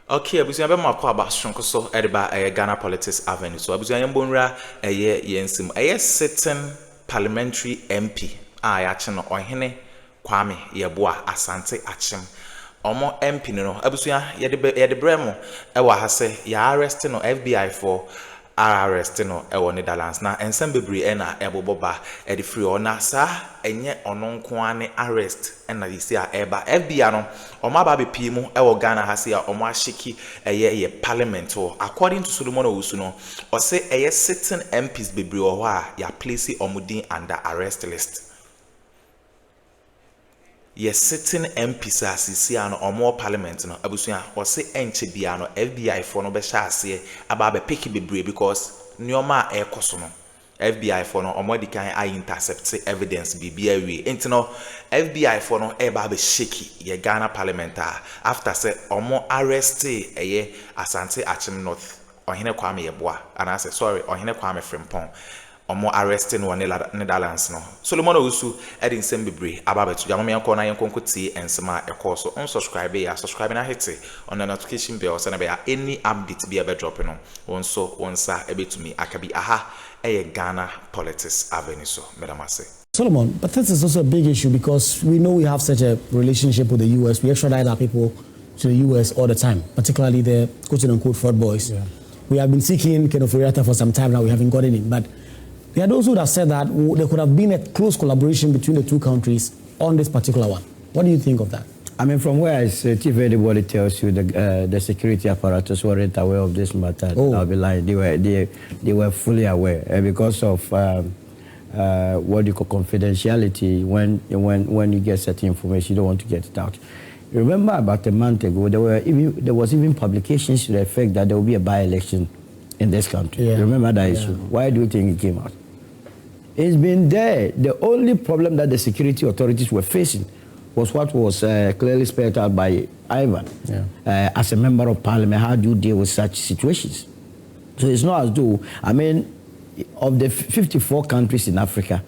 Okay, abusia be makwa ba shonko so ediba Ghana Politics Avenue. So abusia yembonra yensim sitting Parliamentary MP ya che no ohene Kwame Yeboah Asante Achim. Omo MP no abusia yede bremo ha se ya arrest no FBI for arrest no Netherlands na ensem bebre na eboboba e free ona sa enye ono nko ane arrest na yisi a eba FBI no omo aba bepi mu Ghana ha se a omo ashiki ye parliament according to Solomon Owusu no o se sitting MPs bebre ho a ya place omudin under arrest list. Yes, sitting MPs as no or parliament no abusuya or say enche bia no FBI for no be ase aba be pick bebre because nyoma e koso no FBI for no omo di kan I intercept evidence bibia wi enti no FBI for no e ba be shake ye Ghana parliament after say omo arrest Asante Achim North ohene Kwame Yeboah and I say sorry ohene Kwame Frimpong omo arresting one Netherlands no Solomon Owusu edin sem bebre ababetu jamama yanko na yanko nkotie ensema ekọ so unsubscribe ya subscribe na hit on the notification bell so na be any update be drop no wonso wonsa ebetumi akabi aha Ghana Politics Avenue so medamase. Solomon, but this is also a big issue because we know we have such a relationship with the US. We extradite our people to the US all the time, particularly the quote-unquote fraud boys. Yeah. We have been seeking Ken Ofori-Atta for some time now. We haven't gotten him, but there are those who have said that there could have been a close collaboration between the two countries on this particular one. What do you think of that? I mean, from where I sit, if anybody tells you the security apparatus weren't aware of this matter, I'll be lying. They were fully aware because of what you call confidentiality. When you get certain information, you don't want to get it out. Remember, about a month ago, there was even publications to the effect that there will be a by-election in this country. Yeah. Remember that issue? Why do you think it came out? It's been there. The only problem that the security authorities were facing was what was clearly spelled out by Ivan. Yeah. As a member of parliament, how do you deal with such situations? So it's not as though, I mean, of the 54 countries in Africa,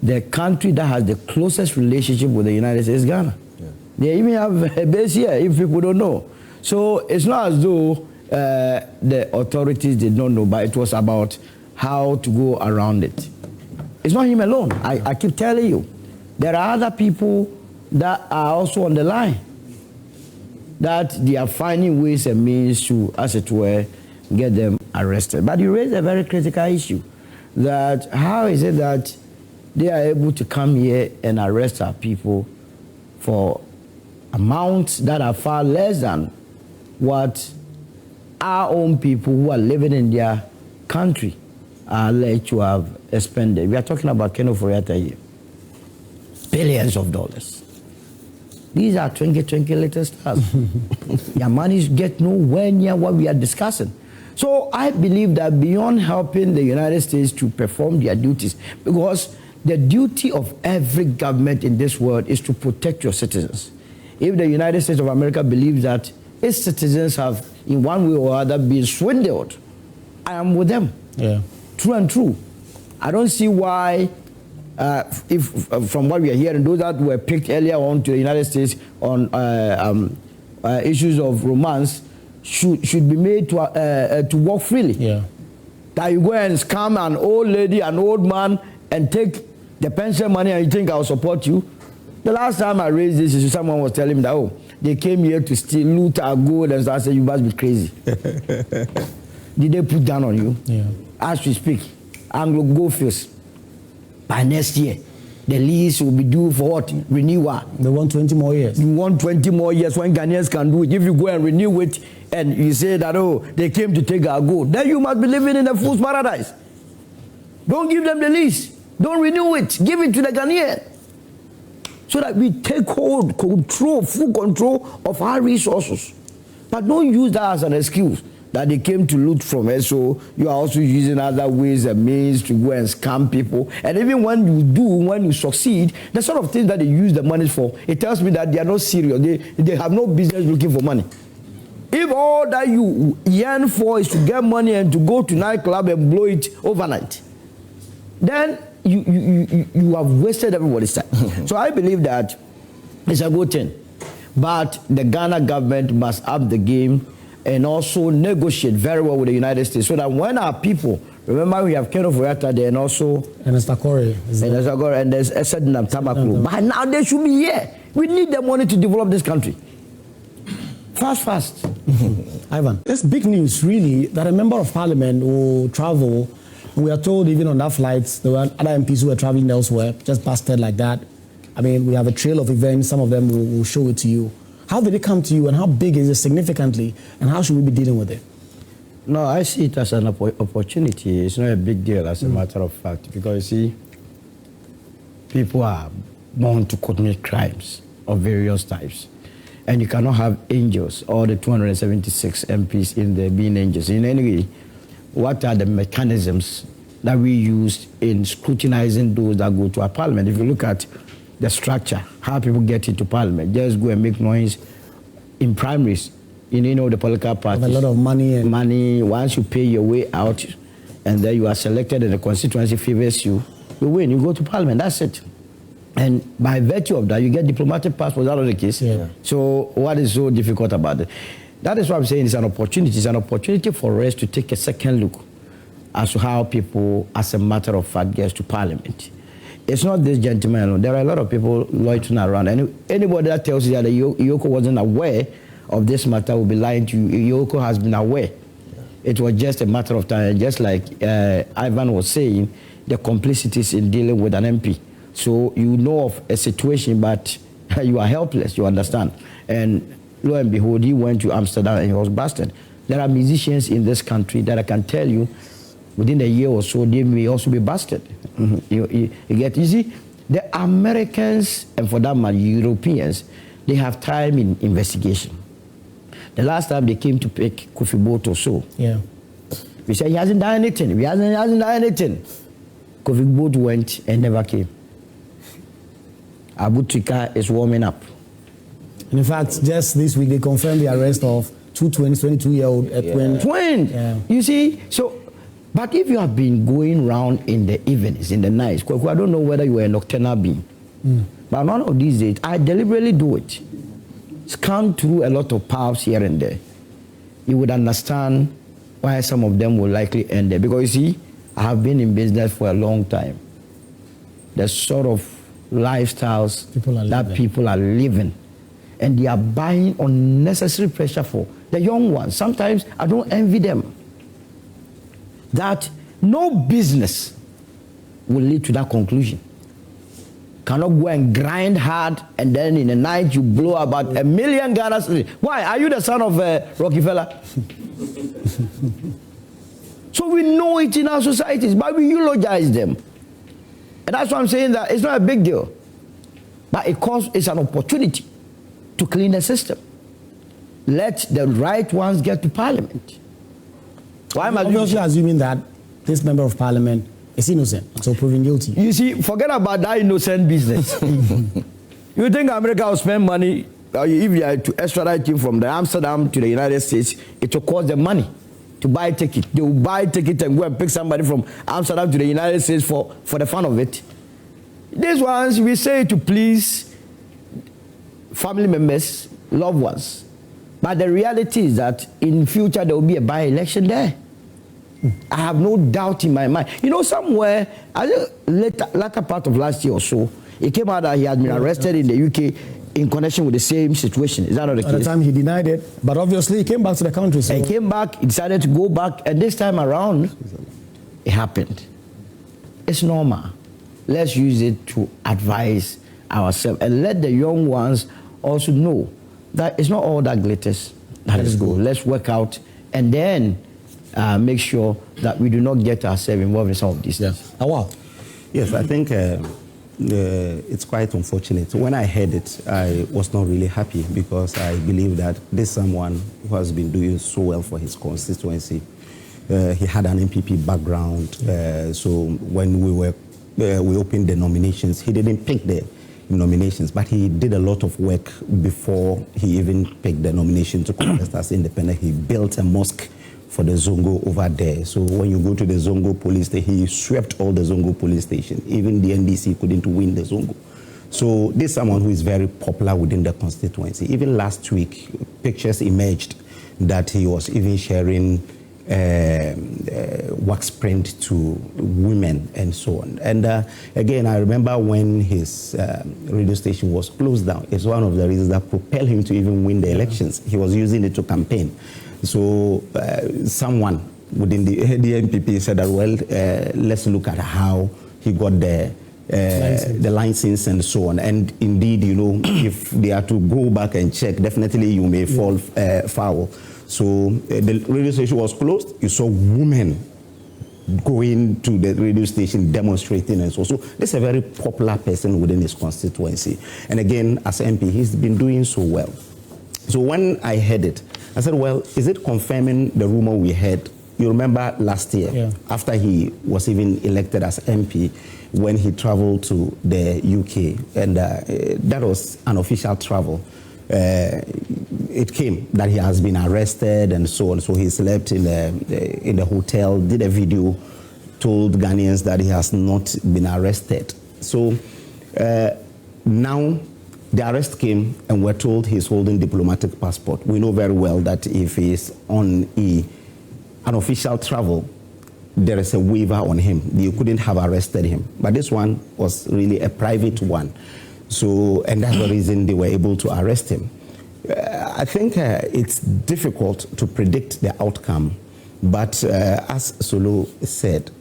the country that has the closest relationship with the United States is Ghana. Yeah. They even have a base here, if people don't know. So it's not as though the authorities did not know, but it was about how to go around it. It's not him alone. I keep telling you. There are other people that are also on the line, that they are finding ways and means to, as it were, get them arrested. But you raise a very critical issue, that how is it that they are able to come here and arrest our people for amounts that are far less than what our own people who are living in their country are alleged to have expended. We are talking about Ken Ofori-Atta here. Billions of dollars. These are twinkle little stars. Your money get nowhere near what we are discussing. So I believe that beyond helping the United States to perform their duties, because the duty of every government in this world is to protect your citizens. If the United States of America believes that its citizens have, in one way or other, been swindled, I am with them. Yeah. True and true. I don't see why, from what we are hearing, those that were picked earlier on to the United States on issues of romance should be made to walk freely. Yeah. That you go and scam an old lady, an old man, and take the pension money and you think I'll support you. The last time I raised this issue, someone was telling me that, oh, they came here to steal, loot our gold, and so I said, you must be crazy. Did they put down on you? Yeah. As we speak, Anglo Gold Fields, by next year, the lease will be due for what? Renewal. They want 20 more years. You want 20 more years when Ghanaians can do it. If you go and renew it and you say that, oh, they came to take our gold, then you must be living in a fool's paradise. Don't give them the lease. Don't renew it. Give it to the Ghanaians. So that we take full control of our resources. But don't use that as an excuse that they came to loot from us, so you are also using other ways and means to go and scam people. And even when you succeed, the sort of things that they use the money for, it tells me that they are not serious. They have no business looking for money. If all that you yearn for is to get money and to go to nightclub and blow it overnight, then you have wasted everybody's time. So I believe that it's a good thing. But the Ghana government must up the game and also negotiate very well with the United States so that when our people, remember we have Kenneth Oyata there and also and Estakore. And there's Esednam Tamaklu. But now they should be here. We need the money to develop this country. Fast. Ivan, it's big news really that a member of parliament will travel. We are told even on that flight, there were other MPs who were traveling elsewhere, just busted like that. I mean, we have a trail of events. Some of them will show it to you. How did it come to you and how big is it significantly and how should we be dealing with it? No, I see it as an opportunity. It's not a big deal as a matter of fact because you see, people are born to commit crimes of various types. And you cannot have angels, all the 276 MPs in there being angels. In any way, what are the mechanisms that we use in scrutinizing those that go to our parliament? If you look at the structure, how people get into parliament, just go and make noise in primaries. You know the political parties. Have a lot of money. Money, once you pay your way out, and then you are selected and the constituency favors you, you win, you go to parliament, that's it. And by virtue of that, you get diplomatic passports, out of the case. Yeah. So what is so difficult about it? That is what I'm saying, it's an opportunity. It's an opportunity for us to take a second look as to how people, as a matter of fact, get to parliament. It's not this gentleman alone. There are a lot of people loitering around. And anybody that tells you that Yoko wasn't aware of this matter will be lying to you. Yoko has been aware. It was just a matter of time. Just like Ivan was saying, the complicities in dealing with an MP. So you know of a situation, but you are helpless, you understand. And lo and behold, he went to Amsterdam and he was busted. There are musicians in this country that I can tell you, within a year or so, they may also be busted. You see, the Americans, and for that matter, Europeans, they have time in investigation. The last time they came to pick Kofi Boat or so, yeah, we said he hasn't done anything. He hasn't done anything. Kofi Boat went and never came. Abu Trika is warming up. And in fact, just this week they confirmed the arrest of two twins, 22-year-old twin. Yeah. You see, so, but if you have been going around in the evenings, in the nights, I don't know whether you were a nocturnal being, but one of these days, I deliberately do it. Scan through a lot of paths here and there. You would understand why some of them will likely end there. Because you see, I have been in business for a long time. The sort of lifestyles that people are living, and they are buying unnecessary pressure for the young ones. Sometimes I don't envy them. That no business will lead to that conclusion. Cannot go and grind hard and then in the night you blow about $1 million Ghana. Why? Are you the son of Rockefeller? So we know it in our societies, but we eulogize them. And that's why I'm saying that it's not a big deal. But it's an opportunity to clean the system. Let the right ones get to parliament. Why am I obviously assuming that this member of parliament is innocent, so proven guilty? You see, forget about that innocent business. You think America will spend money, if you are to extradite him from the Amsterdam to the United States, it will cost them money to buy a ticket. They will buy a ticket and go and pick somebody from Amsterdam to the United States for the fun of it. These ones, we say to please family members, loved ones. But the reality is that in future there will be a by-election there. I have no doubt in my mind. You know, somewhere, latter part of last year or so, it came out that he had been arrested in the UK in connection with the same situation. Is that not the case? At the time he denied it, but obviously he came back to the country. So. He came back, he decided to go back, and this time around, it happened. It's normal. Let's use it to advise ourselves and let the young ones also know that it's not all that glitters. Let's go. Let's work out and then make sure that we do not get ourselves involved in some of these things. Oh, wow. Yes, I think it's quite unfortunate. When I heard it, I was not really happy because I believe that this someone who has been doing so well for his constituency. He had an MPP background, so when we opened the nominations, he didn't pick the nominations, but he did a lot of work before he even picked the nomination to contest as independent. He built a mosque for the Zongo over there. So when you go to the Zongo police station, he swept all the Zongo police stations. Even the NDC couldn't win the Zongo. So this is someone who is very popular within the constituency. Even last week, pictures emerged that he was even sharing wax print to women and so on. And again, I remember when his radio station was closed down, it's one of the reasons that propelled him to even win the elections. He was using it to campaign. So someone within the NPP said that, well, let's look at how he got the license and so on. And indeed, you know, if they are to go back and check, definitely you may fall foul. So the radio station was closed. You saw women going to the radio station demonstrating and so. So this is a very popular person within his constituency. And again, as MP, he's been doing so well. So when I heard it, I said, well, is it confirming the rumor we heard? You remember last year, after he was even elected as MP, when he traveled to the UK, and that was an official travel. It came that he has been arrested and so on. So he slept in the hotel, did a video, told Ghanaians that he has not been arrested. So now the arrest came and we're told he's holding diplomatic passport. We know very well that if he's on an official travel, there is a waiver on him. You couldn't have arrested him. But this one was really a private one. So, and that's the reason they were able to arrest him. I think it's difficult to predict the outcome, but as Solo said,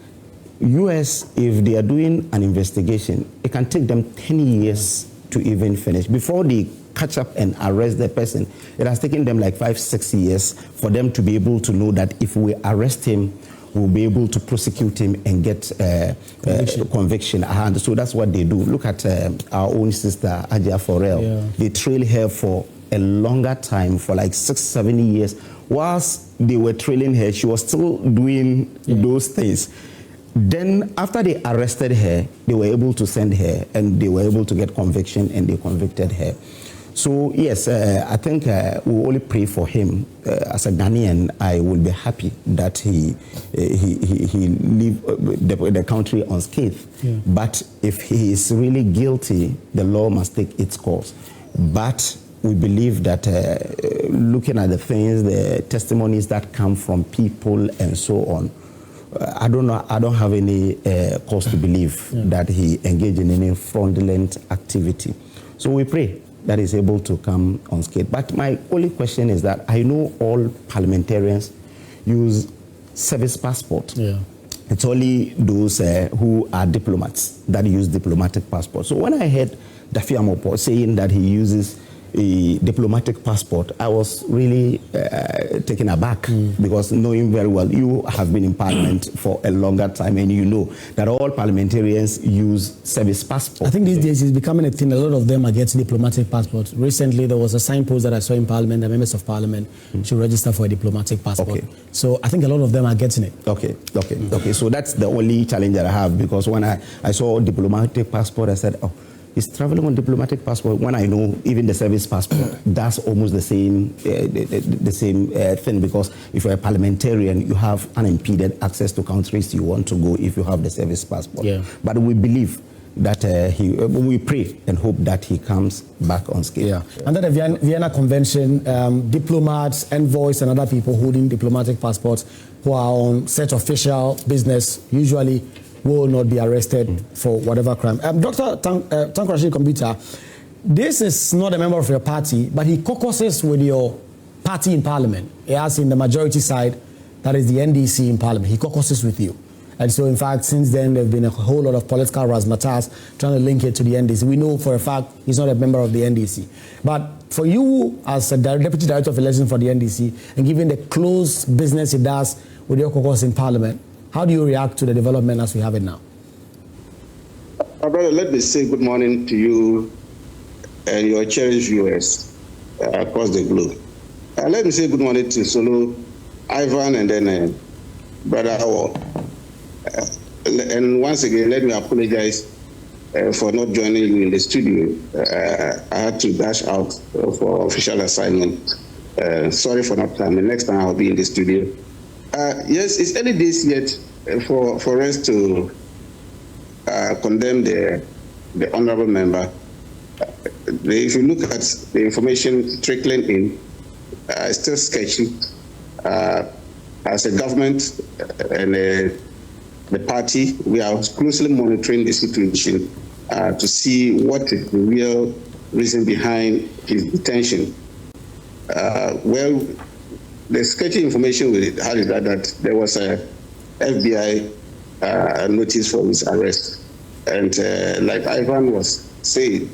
US, if they are doing an investigation, it can take them 10 years to even finish. Before they catch up and arrest the person, it has taken them like 5-6 years for them to be able to know that if we arrest him, we'll be able to prosecute him and get conviction. And so that's what they do. Look at our own sister, Aja Forel. They trail her for a longer time, for like 6-7 years. Whilst they were trailing her, she was still doing those things. Then after they arrested her, they were able to send her and they were able to get conviction and they convicted her. So yes, I think we'll only pray for him. As a Ghanaian, I will be happy that he leave the country unscathed. But if he is really guilty, the law must take its course. But we believe that looking at the things, the testimonies that come from people and so on, I don't know. I don't have any cause to believe that he engaged in any fraudulent activity. So we pray that is able to come unscathed. But my only question is that I know all parliamentarians use service passport. It's only those who are diplomats that use diplomatic passport. So when I heard Daffy Amopo saying that he uses a diplomatic passport, I was really taken aback because knowing very well, you have been in Parliament for a longer time and you know that all parliamentarians use service passport. I think these days it's becoming a thing. A lot of them are getting diplomatic passports. Recently, there was a signpost that I saw in Parliament, the members of Parliament should register for a diplomatic passport. So I think a lot of them are getting it. Okay. So that's the only challenge that I have, because when I saw diplomatic passport, I said, oh, he's traveling on diplomatic passport, when I know even the service passport, that's almost the same thing, because if you're a parliamentarian, you have unimpeded access to countries you want to go if you have the service passport. But we believe that we pray and hope that he comes back on scale. Under the Vienna Convention, diplomats, envoys, and other people holding diplomatic passports who are on such official business usually will not be arrested for whatever crime. Dr. Tankrashid Kombuta, this is not a member of your party, but he caucuses with your party in Parliament. He has in the majority side, that is the NDC in Parliament. He caucuses with you. And so, in fact, since then, there have been a whole lot of political razzmatazz trying to link it to the NDC. We know for a fact he's not a member of the NDC. But for you, as a Deputy Director of Elections for the NDC, and given the close business he does with your caucus in Parliament, how do you react to the development as we have it now? Brother, let me say good morning to you and your cherished viewers across the globe. Let me say good morning to Solo, Ivan, and then Brother Awal. And once again, let me apologize for not joining you in the studio. I had to dash out for official assignment. Sorry for not coming. Next time I'll be in the studio. Yes, it's early days yet for us to condemn the honorable member. If you look at the information trickling in, still sketchy. As a government and the party, we are closely monitoring the situation to see what is the real reason behind his detention. Well, the sketchy information we had is that there was a FBI notice for his arrest. And like Ivan was saying,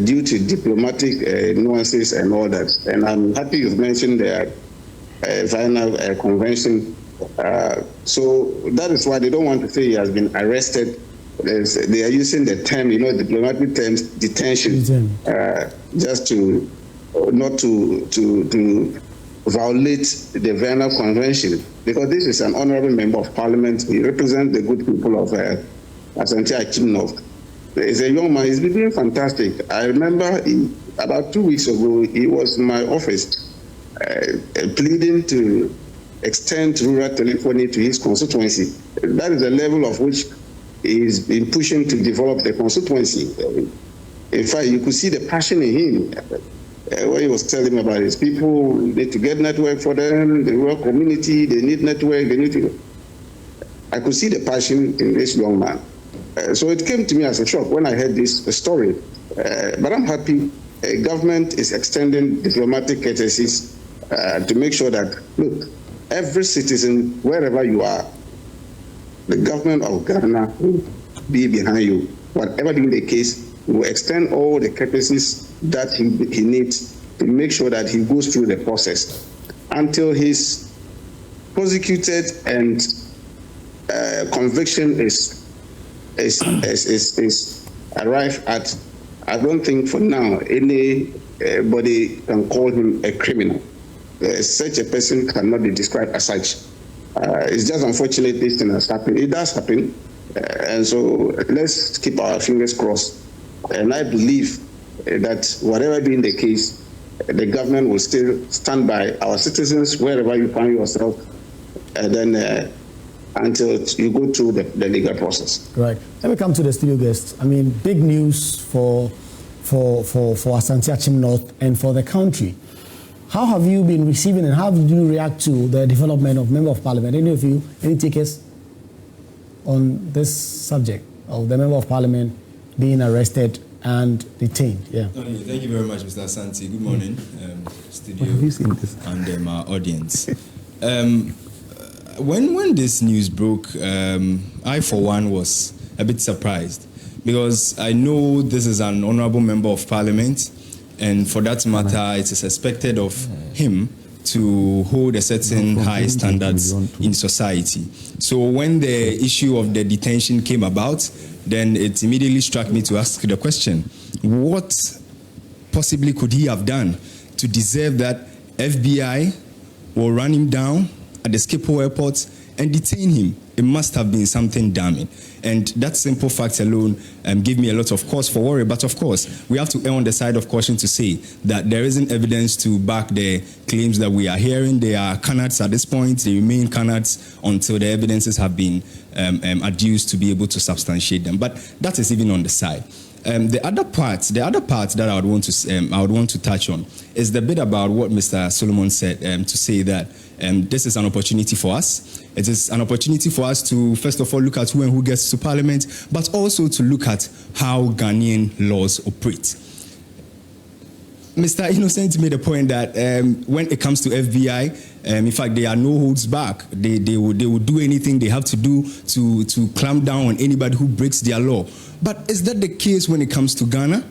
due to diplomatic nuances and all that, and I'm happy you've mentioned the Vienna Convention. So that is why they don't want to say he has been arrested. They are using the term, diplomatic terms, detention, just to not to violate the Vienna Convention, because this is an honorable member of parliament. He represents the good people of Àřřèst Àřřèst. He's a young man. He's been doing fantastic. I remember about 2 weeks ago, he was in my office pleading to extend rural telephony to his constituency. That is the level of which he's been pushing to develop the constituency. In fact, you could see the passion in him. When he was telling about his people need to get network for them, the rural community, they need network, they need to. I could see the passion in this young man. So it came to me as a shock when I heard this story. But I'm happy government is extending diplomatic courtesies to make sure that, look, every citizen, wherever you are, the government of Ghana will be behind you. Whatever being the case, we will extend all the courtesies that he needs to make sure that he goes through the process until his prosecuted and conviction is arrived at. I don't think for now anybody can call him a criminal. Such a person cannot be described as such. It's just unfortunate this thing has happened. It does happen, and so let's keep our fingers crossed. And I believe that whatever being the case, the government will still stand by our citizens wherever you find yourself, and then until you go through the legal process. Right. Let me come to the studio guests. I mean, big news for Àřřèst Àřřèst North and for the country. How have you been receiving and how did you react to the development of Member of Parliament? Any of you, any takers on this subject of the Member of Parliament being arrested and detained? Yeah. Thank you very much, Mr. Asante. Good morning, studio and our audience. When this news broke, I, for one, was a bit surprised because I know this is an honorable member of parliament, and for that matter, it is expected of him to hold a certain high standards in society. So when the issue of the detention came about, then it immediately struck me to ask the question, what possibly could he have done to deserve that FBI will run him down at the Schiphol airport and detain him? It must have been something damning. And that simple fact alone gave me a lot of cause for worry. But of course, we have to err on the side of caution to say that there isn't evidence to back the claims that we are hearing. They are canards at this point. They remain canards until the evidences have been adduced to be able to substantiate them. But that is even on the side. The other part that I would want to touch on is the bit about what Mr. Solomon said, to say that this is an opportunity for us. It is an opportunity for us to, first of all, look at who and who gets to Parliament, but also to look at how Ghanaian laws operate. Mr. Innocent made a point that when it comes to FBI, in fact, there are no holds back. They will do anything they have to do to clamp down on anybody who breaks their law. But is that the case when it comes to Ghana?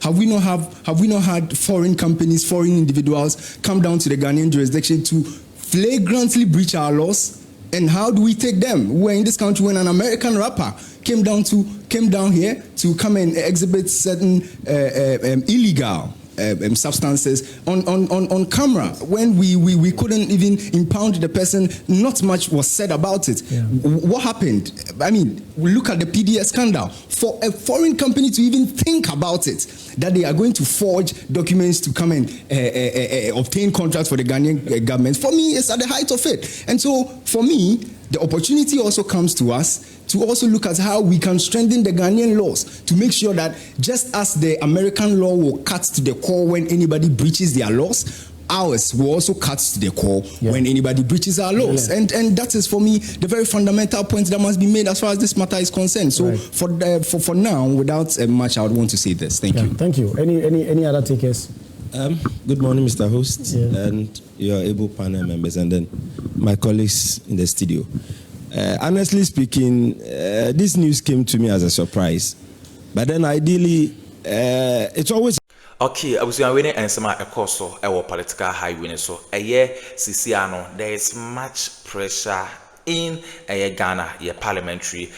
Have we not had foreign companies, foreign individuals come down to the Ghanaian jurisdiction to flagrantly breach our laws? And how do we take them? We're in this country when an American rapper came down here to come and exhibit certain illegal substances on camera. When we couldn't even impound the person, not much was said about it. Yeah. What happened? I mean, we look at the PDS scandal. For a foreign company to even think about it, that they are going to forge documents to come and obtain contracts for the Ghanaian government, for me, it's at the height of it. And so, for me, the opportunity also comes to us to also look at how we can strengthen the Ghanaian laws to make sure that just as the American law will cut to the core when anybody breaches their laws, ours will also cut to the core when anybody breaches our laws. And that is, for me, the very fundamental point that must be made as far as this matter is concerned. So for now, without much, I would want to say this. Thank you. Thank you. Any other takers? Good morning, Mr. Host, and your able panel members, and then my colleagues in the studio. Honestly speaking, this news came to me as a surprise. But then ideally, it's always... Okay, I was winning and some so our political highway so a year Siciano, there is much pressure in a Ghana, a parliamentary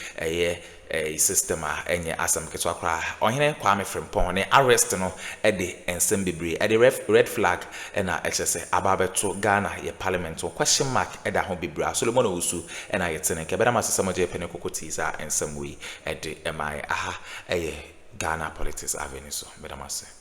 a system and your asam ketwakra on here kwame frimpon ne arrest no e de ensem bebre e de red flag and na excess ababeto Ghana ye parliament question mark e da ho bebre Solomon Osu and I yetene ke beda masesamo je pene kokoti za ensem we e de mai aha Ghana politics avenue so beda mase